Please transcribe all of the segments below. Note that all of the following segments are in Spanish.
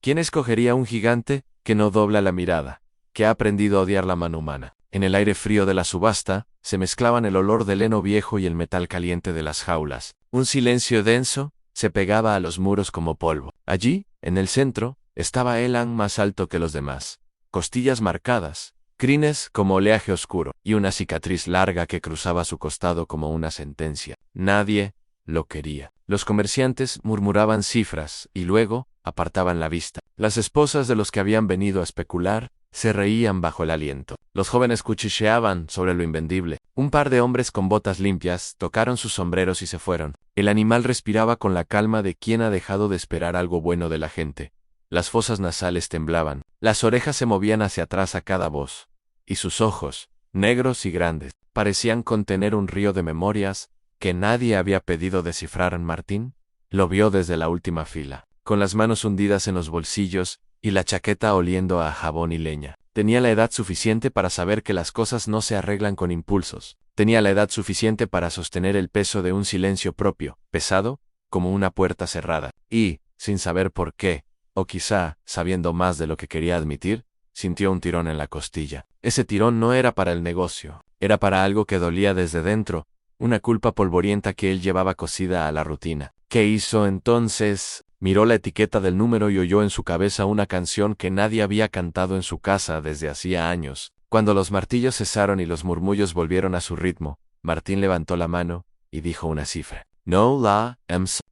¿Quién escogería un gigante que no dobla la mirada, que ha aprendido a odiar la mano humana? En el aire frío de la subasta, se mezclaban el olor del heno viejo y el metal caliente de las jaulas. Un silencio denso se pegaba a los muros como polvo. Allí, en el centro, estaba Elan más alto que los demás. Costillas marcadas, crines como oleaje oscuro, y una cicatriz larga que cruzaba su costado como una sentencia. Nadie lo quería. Los comerciantes murmuraban cifras y luego apartaban la vista. Las esposas de los que habían venido a especular se reían bajo el aliento. Los jóvenes cuchicheaban sobre lo invendible. Un par de hombres con botas limpias tocaron sus sombreros y se fueron. El animal respiraba con la calma de quien ha dejado de esperar algo bueno de la gente. Las fosas nasales temblaban, las orejas se movían hacia atrás a cada voz, y sus ojos, negros y grandes, parecían contener un río de memorias que nadie había pedido descifrar. Martín lo vio desde la última fila, con las manos hundidas en los bolsillos y la chaqueta oliendo a jabón y leña. Tenía la edad suficiente para saber que las cosas no se arreglan con impulsos. Tenía la edad suficiente para sostener el peso de un silencio propio, pesado, como una puerta cerrada. Y, sin saber por qué, o quizá, sabiendo más de lo que quería admitir, sintió un tirón en la costilla. Ese tirón no era para el negocio, era para algo que dolía desde dentro, una culpa polvorienta que él llevaba cosida a la rutina. ¿Qué hizo entonces? Miró la etiqueta del número y oyó en su cabeza una canción que nadie había cantado en su casa desde hacía años. Cuando los martillos cesaron y los murmullos volvieron a su ritmo, Martín levantó la mano y dijo una cifra. No la ems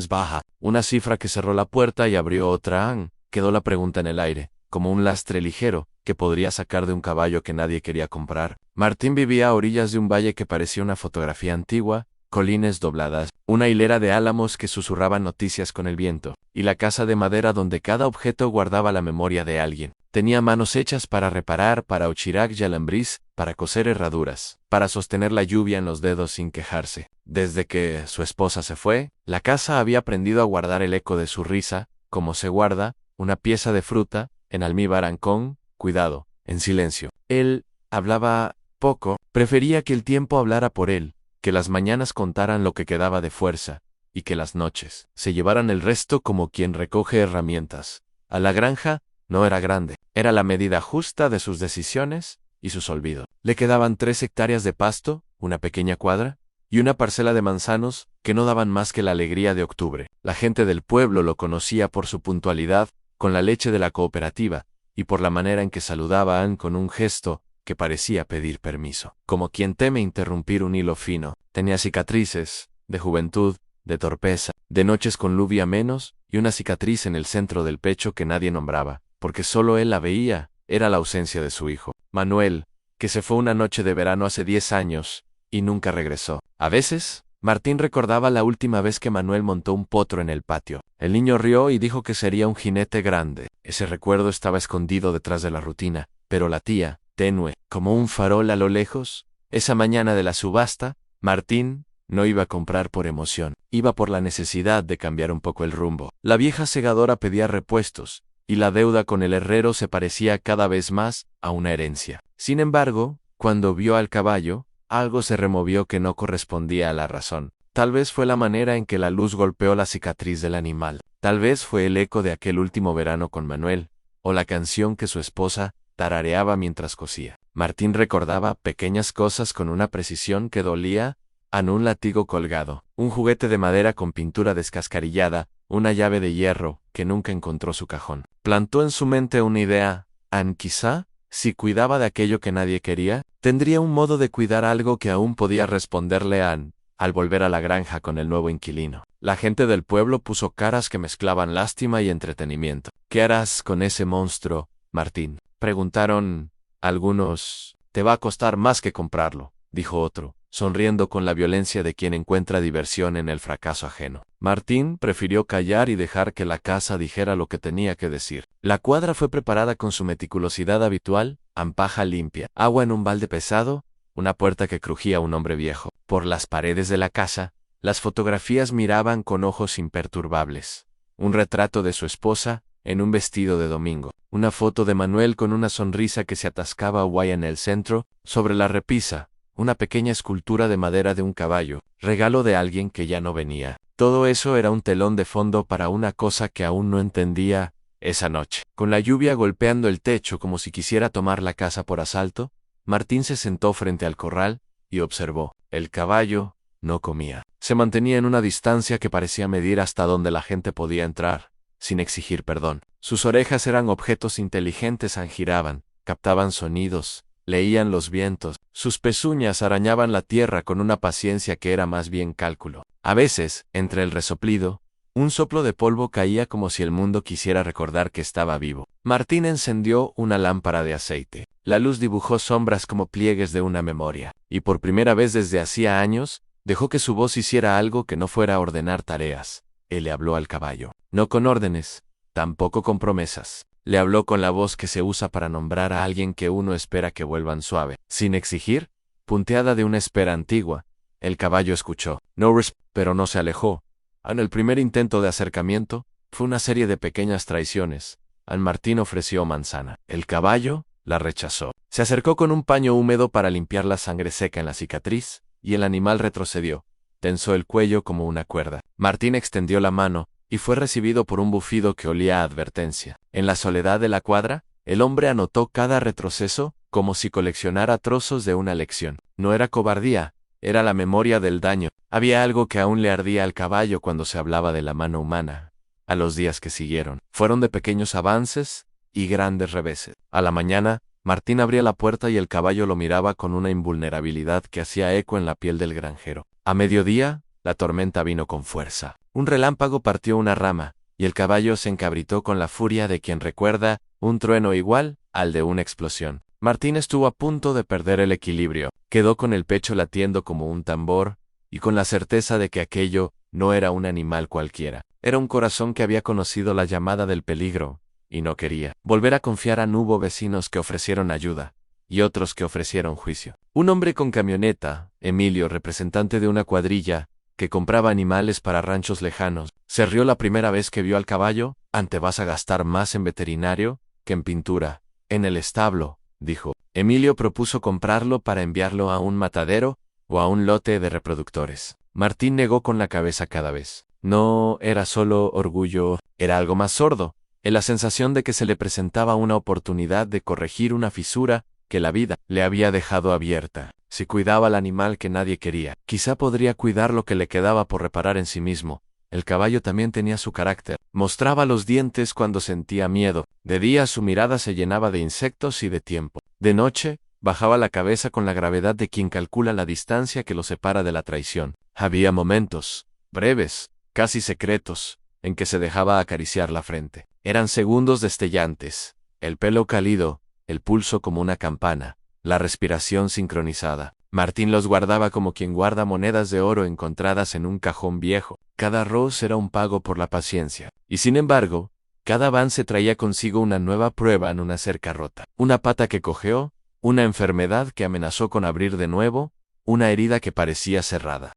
baja. Una cifra que cerró la puerta y abrió otra. Quedó la pregunta en el aire, como un lastre ligero que podría sacar de un caballo que nadie quería comprar. Martín vivía a orillas de un valle que parecía una fotografía antigua, colinas dobladas, una hilera de álamos que susurraban noticias con el viento, y la casa de madera donde cada objeto guardaba la memoria de alguien. Tenía manos hechas para reparar, para ochirac y alambriz, para coser herraduras, para sostener la lluvia en los dedos sin quejarse. Desde que su esposa se fue, la casa había aprendido a guardar el eco de su risa, como se guarda una pieza de fruta, en almíbar con cuidado, en silencio. Él hablaba poco, prefería que el tiempo hablara por él, que las mañanas contaran lo que quedaba de fuerza, y que las noches se llevaran el resto como quien recoge herramientas. A la granja no era grande, era la medida justa de sus decisiones y sus olvidos. Le quedaban 3 hectáreas de pasto, una pequeña cuadra, y una parcela de manzanos que no daban más que la alegría de octubre. La gente del pueblo lo conocía por su puntualidad con la leche de la cooperativa, y por la manera en que saludaba a Ann con un gesto que parecía pedir permiso. Como quien teme interrumpir un hilo fino, tenía cicatrices, de juventud, de torpeza, de noches con lluvia menos, y una cicatriz en el centro del pecho que nadie nombraba, porque solo él la veía, era la ausencia de su hijo, Manuel, que se fue una noche de verano hace 10 años, y nunca regresó. A veces, Martín recordaba la última vez que Manuel montó un potro en el patio. El niño rió y dijo que sería un jinete grande. Ese recuerdo estaba escondido detrás de la rutina, pero la tía, tenue, como un farol a lo lejos, esa mañana de la subasta, Martín no iba a comprar por emoción, iba por la necesidad de cambiar un poco el rumbo. La vieja segadora pedía repuestos, y la deuda con el herrero se parecía cada vez más a una herencia. Sin embargo, cuando vio al caballo, algo se removió que no correspondía a la razón. Tal vez fue la manera en que la luz golpeó la cicatriz del animal. Tal vez fue el eco de aquel último verano con Manuel, o la canción que su esposa tarareaba mientras cosía. Martín recordaba pequeñas cosas con una precisión que dolía, un látigo colgado, un juguete de madera con pintura descascarillada, una llave de hierro que nunca encontró su cajón. Plantó en su mente una idea. Quizá, si cuidaba de aquello que nadie quería, tendría un modo de cuidar algo que aún podía responderle al volver a la granja con el nuevo inquilino. La gente del pueblo puso caras que mezclaban lástima y entretenimiento. ¿Qué harás con ese monstruo, Martín?, preguntaron algunos. Te va a costar más que comprarlo, dijo otro, sonriendo con la violencia de quien encuentra diversión en el fracaso ajeno. Martín prefirió callar y dejar que la casa dijera lo que tenía que decir. La cuadra fue preparada con su meticulosidad habitual, paja limpia, agua en un balde pesado, una puerta que crujía un hombre viejo. Por las paredes de la casa, las fotografías miraban con ojos imperturbables. Un retrato de su esposa, en un vestido de domingo. Una foto de Manuel con una sonrisa que se atascaba guay en el centro, sobre la repisa, una pequeña escultura de madera de un caballo, regalo de alguien que ya no venía. Todo eso era un telón de fondo para una cosa que aún no entendía, Esa noche, con la lluvia golpeando el techo como si quisiera tomar la casa por asalto, Martín se sentó frente al corral y observó. El caballo no comía. Se mantenía en una distancia que parecía medir hasta donde la gente podía entrar, sin exigir perdón. Sus orejas eran objetos inteligentes, giraban, captaban sonidos, leían los vientos. Sus pezuñas arañaban la tierra con una paciencia que era más bien cálculo. A veces, entre el resoplido, un soplo de polvo caía como si el mundo quisiera recordar que estaba vivo. Martín encendió una lámpara de aceite. La luz dibujó sombras como pliegues de una memoria, y por primera vez desde hacía años, dejó que su voz hiciera algo que no fuera ordenar tareas. Él le habló al caballo. No con órdenes, tampoco con promesas. Le habló con la voz que se usa para nombrar a alguien que uno espera que vuelvan suave. Sin exigir, punteada de una espera antigua, el caballo escuchó. Pero no se alejó. En el primer intento de acercamiento, fue una serie de pequeñas traiciones. Al Martín ofreció manzana. El caballo la rechazó. Se acercó con un paño húmedo para limpiar la sangre seca en la cicatriz, y el animal retrocedió. Tensó el cuello como una cuerda. Martín extendió la mano, y fue recibido por un bufido que olía a advertencia. En la soledad de la cuadra, el hombre anotó cada retroceso, como si coleccionara trozos de una lección. No era cobardía, era la memoria del daño. Había algo que aún le ardía al caballo cuando se hablaba de la mano humana. A los días que siguieron, fueron de pequeños avances y grandes reveses. A la mañana, Martín abría la puerta y el caballo lo miraba con una invulnerabilidad que hacía eco en la piel del granjero. A mediodía, la tormenta vino con fuerza. Un relámpago partió una rama, y el caballo se encabritó con la furia de quien recuerda un trueno igual al de una explosión. Martín estuvo a punto de perder el equilibrio. Quedó con el pecho latiendo como un tambor, y con la certeza de que aquello no era un animal cualquiera. Era un corazón que había conocido la llamada del peligro, y no quería volver a confiar. Hubo vecinos que ofrecieron ayuda, y otros que ofrecieron juicio. Un hombre con camioneta, Emilio, representante de una cuadrilla, que compraba animales para ranchos lejanos, se rió la primera vez que vio al caballo. «Ante vas a gastar más en veterinario que en pintura. En el establo», dijo. Emilio propuso comprarlo para enviarlo a un matadero o a un lote de reproductores. Martín negó con la cabeza cada vez. No era solo orgullo, era algo más sordo, en la sensación de que se le presentaba una oportunidad de corregir una fisura que la vida le había dejado abierta. Si cuidaba al animal que nadie quería, quizá podría cuidar lo que le quedaba por reparar en sí mismo. El caballo también tenía su carácter. Mostraba los dientes cuando sentía miedo. De día su mirada se llenaba de insectos y de tiempo. De noche, bajaba la cabeza con la gravedad de quien calcula la distancia que lo separa de la traición. Había momentos, breves, casi secretos, en que se dejaba acariciar la frente. Eran segundos destellantes, el pelo cálido, el pulso como una campana, la respiración sincronizada. Martín los guardaba como quien guarda monedas de oro encontradas en un cajón viejo. Cada roz era un pago por la paciencia. Y sin embargo, cada avance traía consigo una nueva prueba en una cerca rota. Una pata que cojeó, una enfermedad que amenazó con abrir de nuevo, una herida que parecía cerrada.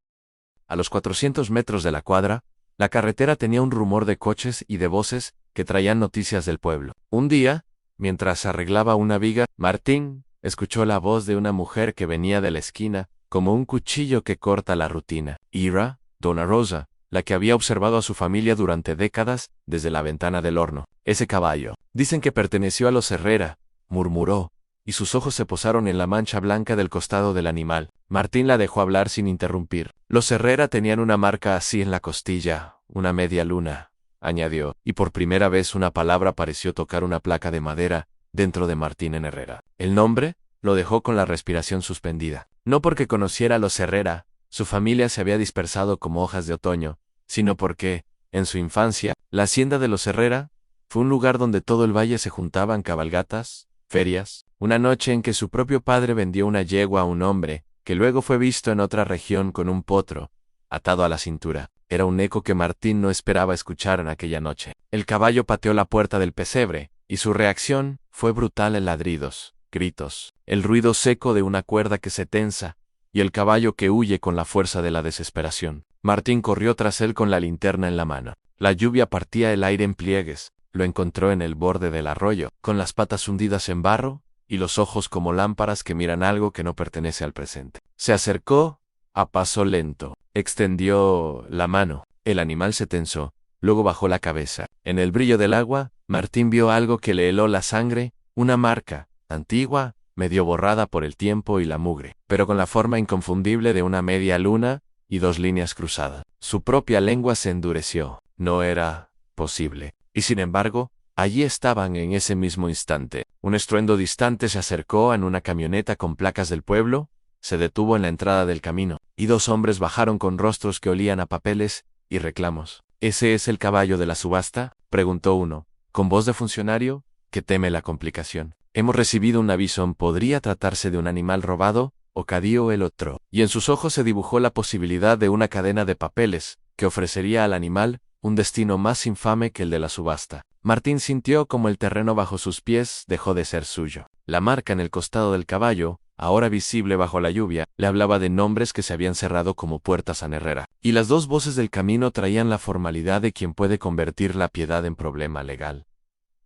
A los 400 metros de la cuadra, la carretera tenía un rumor de coches y de voces que traían noticias del pueblo. Un día, mientras arreglaba una viga, Martín escuchó la voz de una mujer que venía de la esquina, como un cuchillo que corta la rutina. Era Dona Rosa, la que había observado a su familia durante décadas desde la ventana del horno. «Ese caballo, dicen que perteneció a los Herrera», murmuró, y sus ojos se posaron en la mancha blanca del costado del animal. Martín la dejó hablar sin interrumpir. «Los Herrera tenían una marca así en la costilla, una media luna», añadió, y por primera vez una palabra pareció tocar una placa de madera dentro de Martín en Herrera. El nombre lo dejó con la respiración suspendida. No porque conociera a los Herrera, su familia se había dispersado como hojas de otoño, sino porque, en su infancia, la hacienda de los Herrera fue un lugar donde todo el valle se juntaban cabalgatas, ferias. Una noche en que su propio padre vendió una yegua a un hombre, que luego fue visto en otra región con un potro atado a la cintura. Era un eco que Martín no esperaba escuchar en aquella noche. El caballo pateó la puerta del pesebre, y su reacción fue brutal en ladridos, gritos, el ruido seco de una cuerda que se tensa, y el caballo que huye con la fuerza de la desesperación. Martín corrió tras él con la linterna en la mano. La lluvia partía el aire en pliegues. Lo encontró en el borde del arroyo, con las patas hundidas en barro, y los ojos como lámparas que miran algo que no pertenece al presente. Se acercó, a paso lento, extendió la mano. El animal se tensó, luego bajó la cabeza. En el brillo del agua, Martín vio algo que le heló la sangre, una marca, antigua, medio borrada por el tiempo y la mugre, pero con la forma inconfundible de una media luna y dos líneas cruzadas. Su propia lengua se endureció. No era posible. Y sin embargo, allí estaban en ese mismo instante. Un estruendo distante se acercó en una camioneta con placas del pueblo, se detuvo en la entrada del camino, y dos hombres bajaron con rostros que olían a papeles y reclamos. ¿Ese es el caballo de la subasta?, preguntó uno, con voz de funcionario que teme la complicación. Hemos recibido un aviso, ¿podría tratarse de un animal robado? O cadío el otro. Y en sus ojos se dibujó la posibilidad de una cadena de papeles que ofrecería al animal un destino más infame que el de la subasta. Martín sintió como el terreno bajo sus pies dejó de ser suyo. La marca en el costado del caballo, ahora visible bajo la lluvia, le hablaba de nombres que se habían cerrado como puertas a Herrera. Y las dos voces del camino traían la formalidad de quien puede convertir la piedad en problema legal.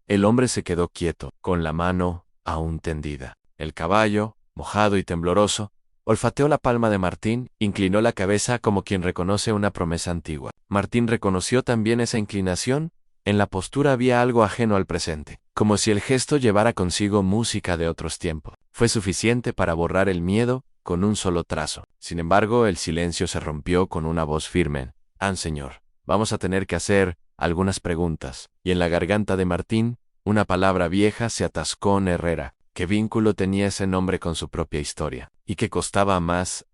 El hombre se quedó quieto, con la mano aún tendida. El caballo, mojado y tembloroso, olfateó la palma de Martín, inclinó la cabeza como quien reconoce una promesa antigua. Martín reconoció también esa inclinación. En la postura había algo ajeno al presente, como si el gesto llevara consigo música de otros tiempos. Fue suficiente para borrar el miedo con un solo trazo. Sin embargo, el silencio se rompió con una voz firme. Señor, vamos a tener que hacer algunas preguntas. Y en la garganta de Martín, una palabra vieja se atascó en Herrera. ¿Qué vínculo tenía ese nombre con su propia historia? ¿Y qué costaba más,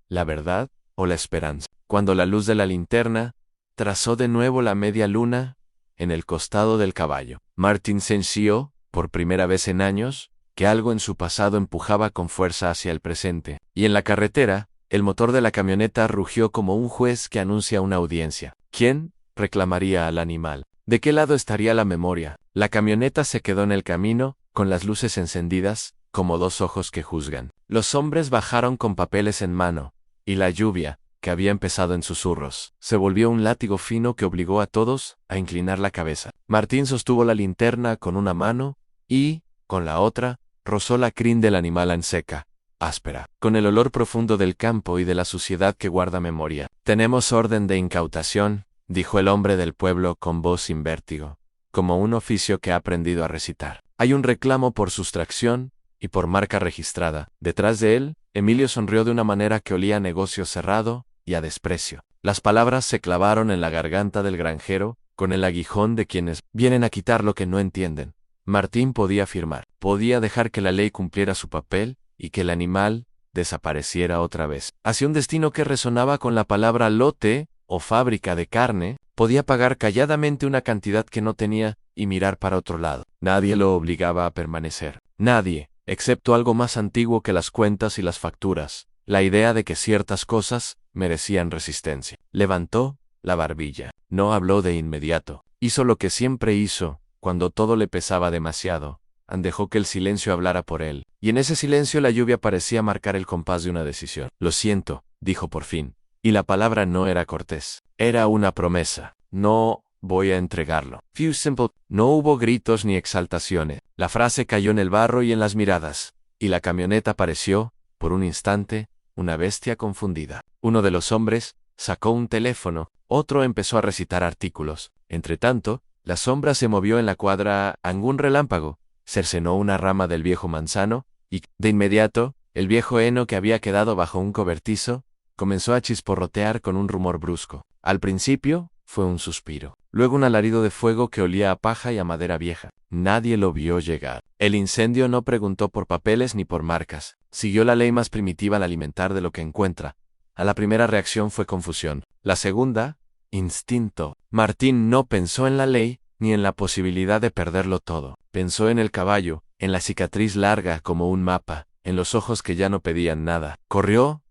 la verdad o la esperanza? Cuando la luz de la linterna trazó de nuevo la media luna en el costado del caballo, Martín sintió, por primera vez en años, que algo en su pasado empujaba con fuerza hacia el presente. Y en la carretera, el motor de la camioneta rugió como un juez que anuncia una audiencia. ¿Quién reclamaría al animal? ¿De qué lado estaría la memoria? La camioneta se quedó en el camino, con las luces encendidas, como dos ojos que juzgan. Los hombres bajaron con papeles en mano, y la lluvia, que había empezado en susurros, se volvió un látigo fino que obligó a todos a inclinar la cabeza. Martín sostuvo la linterna con una mano y, con la otra, rozó la crin del animal en seca, áspera, con el olor profundo del campo y de la suciedad que guarda memoria. Tenemos orden de incautación, dijo el hombre del pueblo con voz sin vértigo, como un oficio que ha aprendido a recitar. Hay un reclamo por sustracción y por marca registrada. Detrás de él, Emilio sonrió de una manera que olía a negocio cerrado y a desprecio. Las palabras se clavaron en la garganta del granjero, con el aguijón de quienes vienen a quitar lo que no entienden. Martín podía afirmar, podía dejar que la ley cumpliera su papel y que el animal desapareciera otra vez. Hacia un destino que resonaba con la palabra lote o fábrica de carne, podía pagar calladamente una cantidad que no tenía y mirar para otro lado. Nadie lo obligaba a permanecer. Nadie, excepto algo más antiguo que las cuentas y las facturas, la idea de que ciertas cosas merecían resistencia. Levantó la barbilla. No habló de inmediato. Hizo lo que siempre hizo, cuando todo le pesaba demasiado. Dejó que el silencio hablara por él. Y en ese silencio la lluvia parecía marcar el compás de una decisión. Lo siento, dijo por fin. Y la palabra no era cortés. Era una promesa. No voy a entregarlo. Few simple. No hubo gritos ni exaltaciones. La frase cayó en el barro y en las miradas. Y la camioneta pareció, por un instante, una bestia confundida. Uno de los hombres sacó un teléfono. Otro empezó a recitar artículos. Entretanto, la sombra se movió en la cuadra. Un relámpago cercenó una rama del viejo manzano, y, de inmediato, el viejo heno que había quedado bajo un cobertizo, comenzó a chisporrotear con un rumor brusco. Al principio, fue un suspiro. Luego un alarido de fuego que olía a paja y a madera vieja. Nadie lo vio llegar. El incendio no preguntó por papeles ni por marcas. Siguió la ley más primitiva al alimentar de lo que encuentra. A la primera reacción fue confusión. La segunda, instinto. Martín no pensó en la ley, ni en la posibilidad de perderlo todo. Pensó en el caballo, en la cicatriz larga como un mapa, en los ojos que ya no pedían nada. Corrió,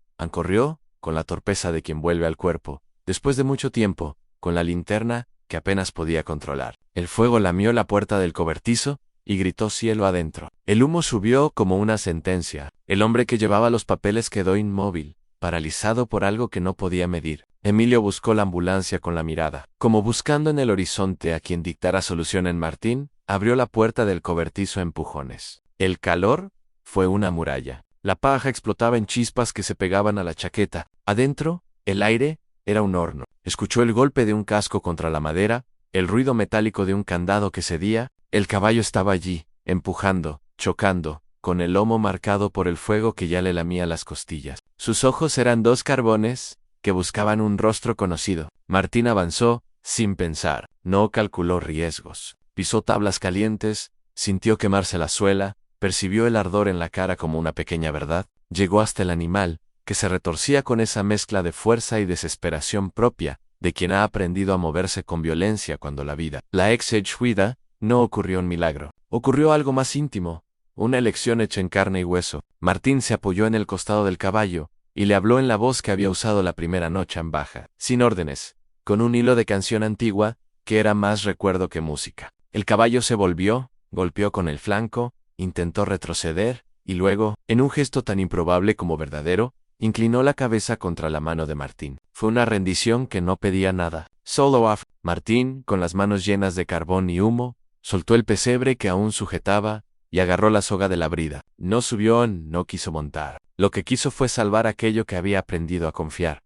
con la torpeza de quien vuelve al cuerpo, después de mucho tiempo, con la linterna que apenas podía controlar. El fuego lamió la puerta del cobertizo y gritó cielo adentro. El humo subió como una sentencia. El hombre que llevaba los papeles quedó inmóvil, paralizado por algo que no podía medir. Emilio buscó la ambulancia con la mirada. Como buscando en el horizonte a quien dictara solución en Martín, abrió la puerta del cobertizo a empujones. El calor fue una muralla. La paja explotaba en chispas que se pegaban a la chaqueta. Adentro, el aire era un horno. Escuchó el golpe de un casco contra la madera, el ruido metálico de un candado que cedía. El caballo estaba allí, empujando, chocando, con el lomo marcado por el fuego que ya le lamía las costillas. Sus ojos eran dos carbones que buscaban un rostro conocido. Martín avanzó, sin pensar. No calculó riesgos. Pisó tablas calientes, sintió quemarse la suela, percibió el ardor en la cara como una pequeña verdad. Llegó hasta el animal, que se retorcía con esa mezcla de fuerza y desesperación propia de quien ha aprendido a moverse con violencia cuando la vida la exige. No ocurrió un milagro. Ocurrió algo más íntimo, una elección hecha en carne y hueso. Martín se apoyó en el costado del caballo y le habló en la voz que había usado la primera noche en Baja, sin órdenes, con un hilo de canción antigua que era más recuerdo que música. El caballo se volvió, golpeó con el flanco, intentó retroceder, y luego, en un gesto tan improbable como verdadero, inclinó la cabeza contra la mano de Martín. Fue una rendición que no pedía nada. Solo Martín, con las manos llenas de carbón y humo, soltó el pesebre que aún sujetaba y agarró la soga de la brida. No subió, no quiso montar. Lo que quiso fue salvar aquello que había aprendido a confiar.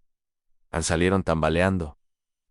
Salieron tambaleando,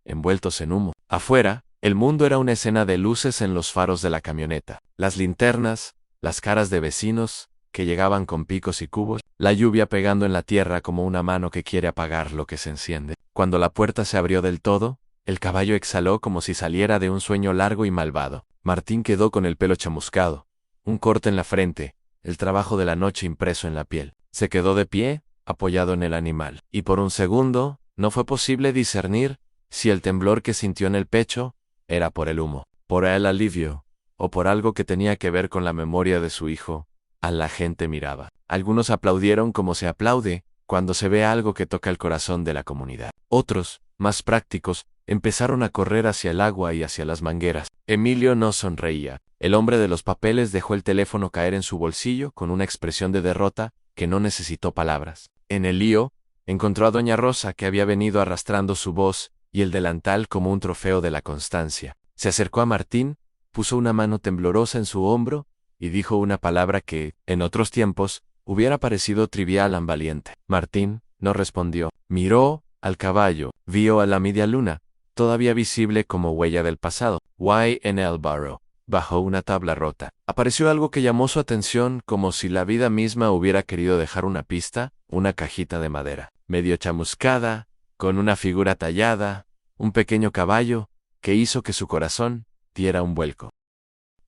envueltos en humo. Afuera, el mundo era una escena de luces en los faros de la camioneta. Las linternas, las caras de vecinos que llegaban con picos y cubos, la lluvia pegando en la tierra como una mano que quiere apagar lo que se enciende. Cuando la puerta se abrió del todo, el caballo exhaló como si saliera de un sueño largo y malvado. Martín quedó con el pelo chamuscado, un corte en la frente, el trabajo de la noche impreso en la piel. Se quedó de pie, apoyado en el animal, y por un segundo no fue posible discernir si el temblor que sintió en el pecho era por el humo, por el alivio, o por algo que tenía que ver con la memoria de su hijo. A la gente miraba. Algunos aplaudieron como se aplaude cuando se ve algo que toca el corazón de la comunidad. Otros, más prácticos, empezaron a correr hacia el agua y hacia las mangueras. Emilio no sonreía. El hombre de los papeles dejó el teléfono caer en su bolsillo con una expresión de derrota que no necesitó palabras. En el lío, encontró a doña Rosa, que había venido arrastrando su voz y el delantal como un trofeo de la constancia. Se acercó a Martín, puso una mano temblorosa en su hombro y dijo una palabra que, en otros tiempos, hubiera parecido trivial a valiente. Martín no respondió. Miró al caballo, vio a la media luna, todavía visible como huella del pasado. En el barro, bajo una tabla rota, apareció algo que llamó su atención, como si la vida misma hubiera querido dejar una pista, una cajita de madera, medio chamuscada, con una figura tallada, un pequeño caballo, que hizo que su corazón diera un vuelco.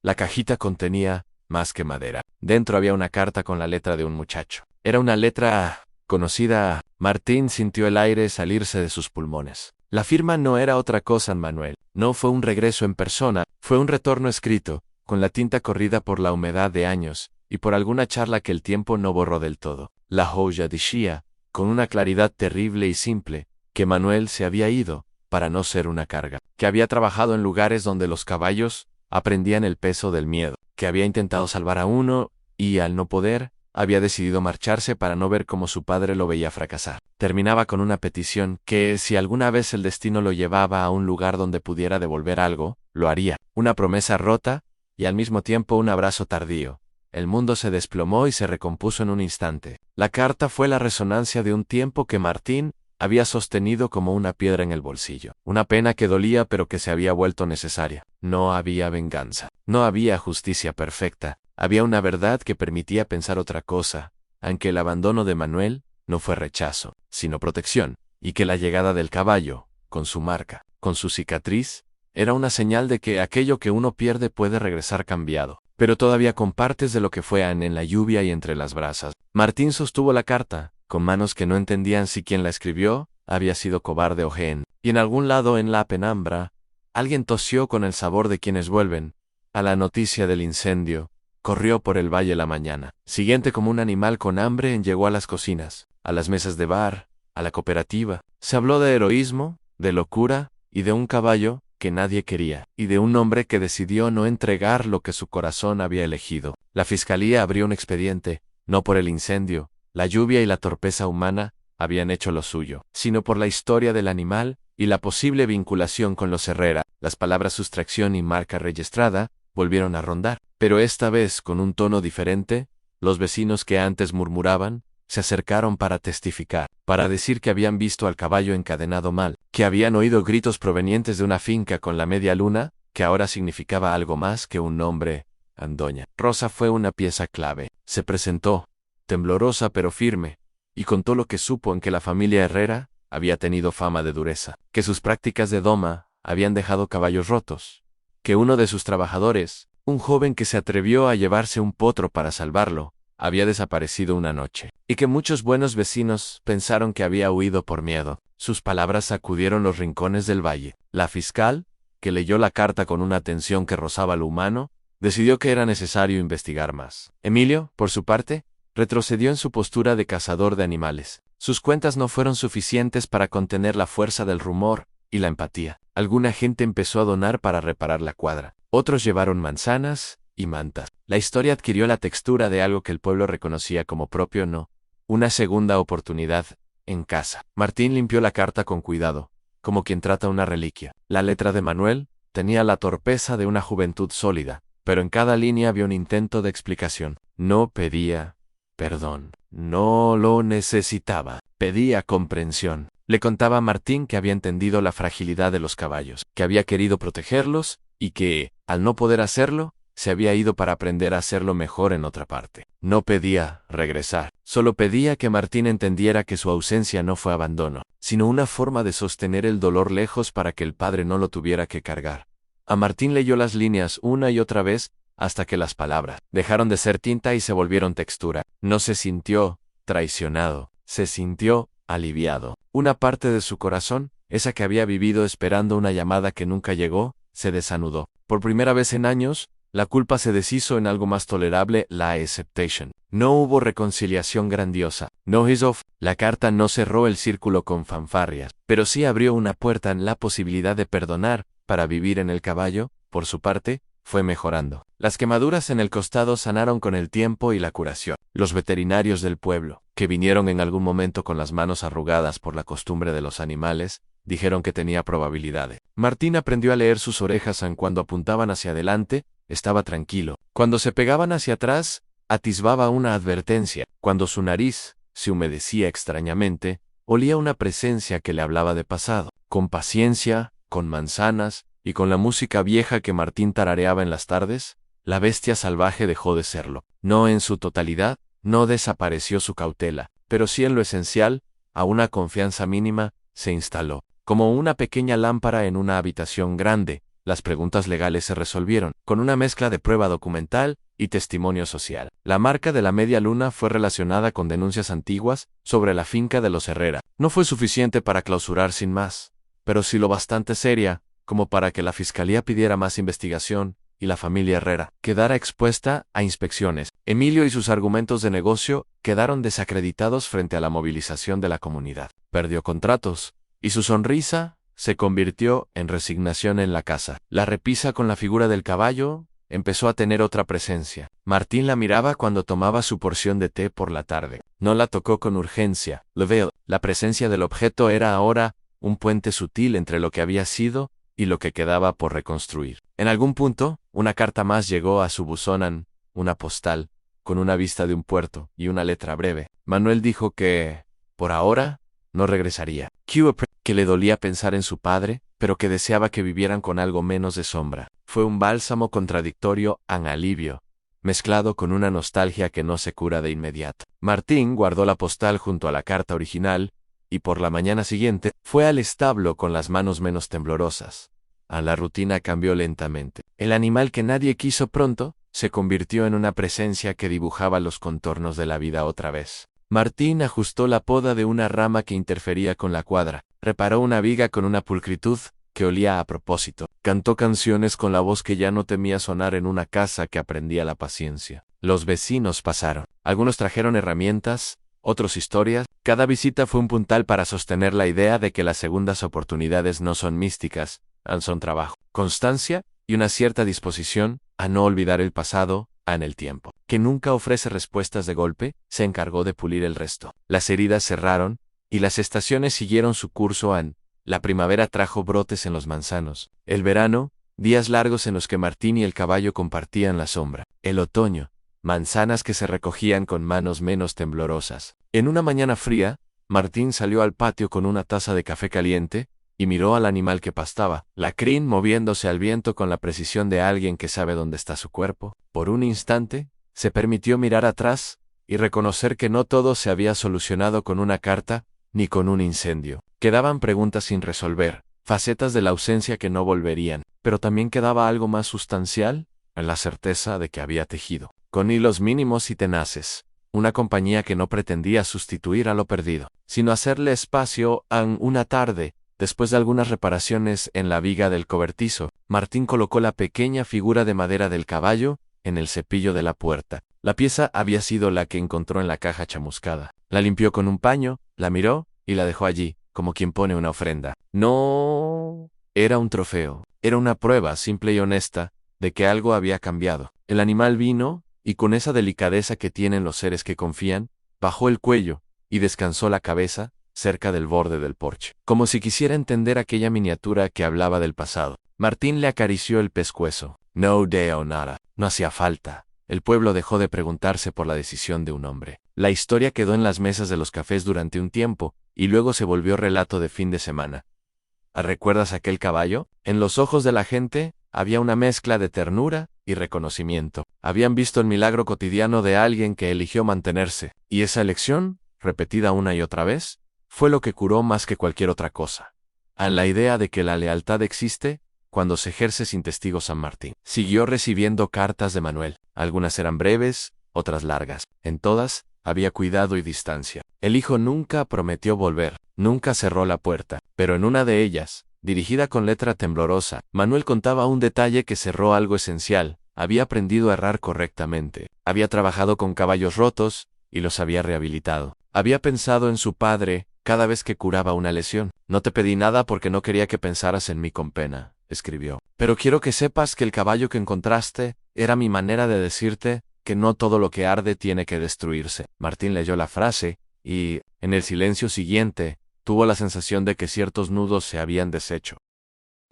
La cajita contenía más que madera. Dentro había una carta con la letra de un muchacho. Era una letra conocida. Martín sintió el aire salirse de sus pulmones. La firma no era otra cosa, Manuel. No fue un regreso en persona, fue un retorno escrito, con la tinta corrida por la humedad de años, y por alguna charla que el tiempo no borró del todo. La joya decía, con una claridad terrible y simple, que Manuel se había ido, para no ser una carga, que había trabajado en lugares donde los caballos aprendían el peso del miedo, que había intentado salvar a uno, y al no poder, había decidido marcharse para no ver cómo su padre lo veía fracasar. Terminaba con una petición que, si alguna vez el destino lo llevaba a un lugar donde pudiera devolver algo, lo haría. Una promesa rota, y al mismo tiempo un abrazo tardío. El mundo se desplomó y se recompuso en un instante. La carta fue la resonancia de un tiempo que Martín había sostenido como una piedra en el bolsillo. Una pena que dolía pero que se había vuelto necesaria. No había venganza. No había justicia perfecta. Había una verdad que permitía pensar otra cosa, aunque el abandono de Manuel no fue rechazo, sino protección, y que la llegada del caballo, con su marca, con su cicatriz, era una señal de que aquello que uno pierde puede regresar cambiado, pero todavía con partes de lo que fue en la lluvia y entre las brasas. Martín sostuvo la carta, con manos que no entendían si quien la escribió había sido cobarde o gen, y en algún lado en la penumbra, alguien tosió con el sabor de quienes vuelven. A la noticia del incendio, corrió por el valle la mañana siguiente como un animal con hambre. Llegó a las cocinas, a las mesas de bar, a la cooperativa. Se habló de heroísmo, de locura, y de un caballo que nadie quería, y de un hombre que decidió no entregar lo que su corazón había elegido. La fiscalía abrió un expediente, no por el incendio, la lluvia y la torpeza humana habían hecho lo suyo, sino por la historia del animal y la posible vinculación con los Herrera. Las palabras sustracción y marca registrada volvieron a rondar, pero esta vez con un tono diferente. Los vecinos que antes murmuraban se acercaron para testificar. para decir que habían visto al caballo encadenado mal, que habían oído gritos provenientes de una finca con la media luna, que ahora significaba algo más que un nombre, Andoña. Rosa fue una pieza clave. Se presentó, temblorosa pero firme, y contó lo que supo en que la familia Herrera había tenido fama de dureza, que sus prácticas de doma habían dejado caballos rotos, que uno de sus trabajadores, un joven que se atrevió a llevarse un potro para salvarlo, había desaparecido una noche, y que muchos buenos vecinos pensaron que había huido por miedo. Sus palabras sacudieron los rincones del valle. La fiscal, que leyó la carta con una atención que rozaba lo humano, decidió que era necesario investigar más. Emilio, por su parte, retrocedió en su postura de cazador de animales. Sus cuentas no fueron suficientes para contener la fuerza del rumor y la empatía. Alguna gente empezó a donar para reparar la cuadra. Otros llevaron manzanas y mantas. La historia adquirió la textura de algo que el pueblo reconocía como propio, no, una segunda oportunidad en casa. Martín limpió la carta con cuidado, como quien trata una reliquia. La letra de Manuel tenía la torpeza de una juventud sólida, pero en cada línea había un intento de explicación. No pedía perdón, no lo necesitaba, pedía comprensión. Le contaba a Martín que había entendido la fragilidad de los caballos, que había querido protegerlos y que, al no poder hacerlo, se había ido para aprender a hacerlo mejor en otra parte. No pedía regresar, solo pedía que Martín entendiera que su ausencia no fue abandono, sino una forma de sostener el dolor lejos para que el padre no lo tuviera que cargar. A Martín leyó las líneas una y otra vez hasta que las palabras dejaron de ser tinta y se volvieron textura. No se sintió traicionado, se sintió aliviado. Una parte de su corazón, esa que había vivido esperando una llamada que nunca llegó, se desanudó. Por primera vez en años, la culpa se deshizo en algo más tolerable, la acceptation. No hubo reconciliación grandiosa. No hizo. La carta no cerró el círculo con fanfarrias, pero sí abrió una puerta en la posibilidad de perdonar. Para vivir en el caballo, por su parte, fue mejorando. Las quemaduras en el costado sanaron con el tiempo y la curación. Los veterinarios del pueblo, que vinieron en algún momento con las manos arrugadas por la costumbre de los animales, dijeron que tenía probabilidades. Martín aprendió a leer sus orejas aun cuando apuntaban hacia adelante, estaba tranquilo. Cuando se pegaban hacia atrás, atisbaba una advertencia. Cuando su nariz se humedecía extrañamente, olía una presencia que le hablaba de pasado. Con paciencia, con manzanas y con la música vieja que Martín tarareaba en las tardes, la bestia salvaje dejó de serlo. No en su totalidad, no desapareció su cautela, pero sí en lo esencial, a una confianza mínima, se instaló. Como una pequeña lámpara en una habitación grande, las preguntas legales se resolvieron, con una mezcla de prueba documental y testimonio social. La marca de la media luna fue relacionada con denuncias antiguas sobre la finca de los Herrera. No fue suficiente para clausurar sin más, pero sí lo bastante seria como para que la fiscalía pidiera más investigación y la familia Herrera quedara expuesta a inspecciones. Emilio y sus argumentos de negocio quedaron desacreditados frente a la movilización de la comunidad. Perdió contratos, y su sonrisa se convirtió en resignación en la casa. La repisa con la figura del caballo empezó a tener otra presencia. Martín la miraba cuando tomaba su porción de té por la tarde. No la tocó con urgencia. La presencia del objeto era ahora un puente sutil entre lo que había sido y lo que quedaba por reconstruir. En algún punto, una carta más llegó a su buzón, una postal, con una vista de un puerto y una letra breve. Manuel dijo que, por ahora, no regresaría. Que le dolía pensar en su padre, pero que deseaba que vivieran con algo menos de sombra. Fue un bálsamo contradictorio en alivio, mezclado con una nostalgia que no se cura de inmediato. Martín guardó la postal junto a la carta original, y por la mañana siguiente, fue al establo con las manos menos temblorosas. La rutina cambió lentamente. El animal que nadie quiso pronto, se convirtió en una presencia que dibujaba los contornos de la vida otra vez. Martín ajustó la poda de una rama que interfería con la cuadra, reparó una viga con una pulcritud que olía a propósito, cantó canciones con la voz que ya no temía sonar en una casa que aprendía la paciencia. Los vecinos pasaron. Algunos trajeron herramientas, otros historias. Cada visita fue un puntal para sostener la idea de que las segundas oportunidades no son místicas, son trabajo, constancia y una cierta disposición a no olvidar el pasado, en el tiempo, que nunca ofrece respuestas de golpe, se encargó de pulir el resto. Las heridas cerraron, y las estaciones siguieron su curso. La primavera trajo brotes en los manzanos. El verano, días largos en los que Martín y el caballo compartían la sombra. El otoño, manzanas que se recogían con manos menos temblorosas. En una mañana fría, Martín salió al patio con una taza de café caliente y miró al animal que pastaba, la crin moviéndose al viento con la precisión de alguien que sabe dónde está su cuerpo. Por un instante, se permitió mirar atrás y reconocer que no todo se había solucionado con una carta ni con un incendio. Quedaban preguntas sin resolver, facetas de la ausencia que no volverían, pero también quedaba algo más sustancial, en la certeza de que había tejido, con hilos mínimos y tenaces, una compañía que no pretendía sustituir a lo perdido, sino hacerle espacio. Una tarde, después de algunas reparaciones en la viga del cobertizo, Martín colocó la pequeña figura de madera del caballo en el cepillo de la puerta. La pieza había sido la que encontró en la caja chamuscada. La limpió con un paño, la miró y la dejó allí, como quien pone una ofrenda. No era un trofeo, era una prueba simple y honesta de que algo había cambiado. El animal vino, y con esa delicadeza que tienen los seres que confían, bajó el cuello y descansó la cabeza cerca del borde del porche, como si quisiera entender aquella miniatura que hablaba del pasado. Martín le acarició el pescuezo. No deo nada, no hacía falta. El pueblo dejó de preguntarse por la decisión de un hombre. La historia quedó en las mesas de los cafés durante un tiempo, y luego se volvió relato de fin de semana. ¿Recuerdas aquel caballo? En los ojos de la gente había una mezcla de ternura y reconocimiento. Habían visto el milagro cotidiano de alguien que eligió mantenerse, y esa elección, repetida una y otra vez, fue lo que curó más que cualquier otra cosa. A la idea de que la lealtad existe cuando se ejerce sin testigos. San Martín siguió recibiendo cartas de Manuel. Algunas eran breves, otras largas. En todas había cuidado y distancia. El hijo nunca prometió volver, nunca cerró la puerta, pero en una de ellas, dirigida con letra temblorosa, Manuel contaba un detalle que cerró algo esencial. Había aprendido a errar correctamente. Había trabajado con caballos rotos y los había rehabilitado. Había pensado en su padre cada vez que curaba una lesión. No te pedí nada porque no quería que pensaras en mí con pena, escribió. Pero quiero que sepas que el caballo que encontraste era mi manera de decirte que no todo lo que arde tiene que destruirse. Martín leyó la frase y, en el silencio siguiente, tuvo la sensación de que ciertos nudos se habían deshecho.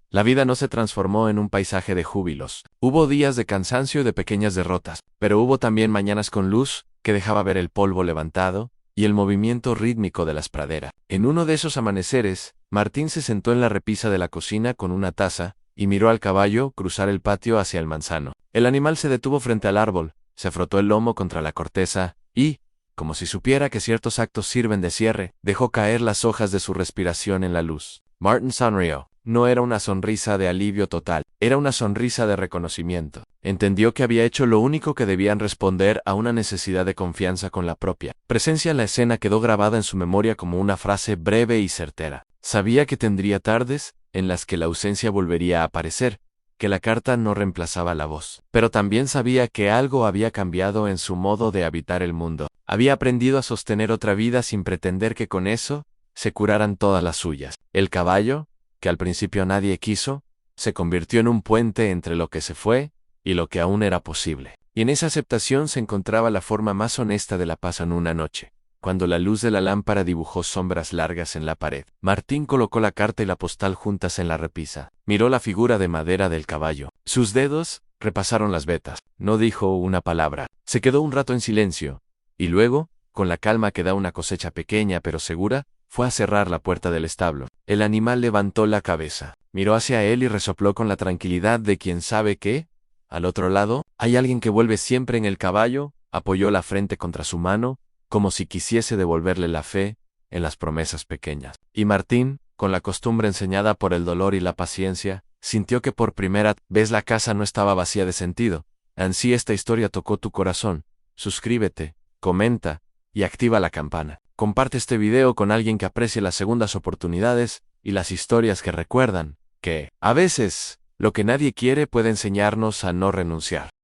La vida no se transformó en un paisaje de júbilos. Hubo días de cansancio y de pequeñas derrotas, pero hubo también mañanas con luz que dejaba ver el polvo levantado y el movimiento rítmico de las praderas. En uno de esos amaneceres, Martín se sentó en la repisa de la cocina con una taza y miró al caballo cruzar el patio hacia el manzano. El animal se detuvo frente al árbol, se frotó el lomo contra la corteza y, como si supiera que ciertos actos sirven de cierre, dejó caer las hojas de su respiración en la luz. Martin sonrió. No era una sonrisa de alivio total, era una sonrisa de reconocimiento. Entendió que había hecho lo único que debían responder a una necesidad de confianza con la propia presencia. La escena quedó grabada en su memoria como una frase breve y certera. Sabía que tendría tardes en las que la ausencia volvería a aparecer, que la carta no reemplazaba la voz. Pero también sabía que algo había cambiado en su modo de habitar el mundo. Había aprendido a sostener otra vida sin pretender que con eso se curaran todas las suyas. El caballo, que al principio nadie quiso, se convirtió en un puente entre lo que se fue y lo que aún era posible. Y en esa aceptación se encontraba la forma más honesta de la paz. En una noche, cuando la luz de la lámpara dibujó sombras largas en la pared, Martín colocó la carta y la postal juntas en la repisa. Miró la figura de madera del caballo. Sus dedos repasaron las vetas. No dijo una palabra. Se quedó un rato en silencio, y luego, con la calma que da una cosecha pequeña pero segura, fue a cerrar la puerta del establo. El animal levantó la cabeza, miró hacia él y resopló con la tranquilidad de quien sabe que, al otro lado, hay alguien que vuelve siempre. En el caballo apoyó la frente contra su mano, como si quisiese devolverle la fe en las promesas pequeñas. Y Martín, con la costumbre enseñada por el dolor y la paciencia, sintió que por primera vez la casa no estaba vacía de sentido. Ansí esta historia tocó tu corazón. Suscríbete, comenta y activa la campana. Comparte este video con alguien que aprecie las segundas oportunidades y las historias que recuerdan que, a veces, lo que nadie quiere puede enseñarnos a no renunciar.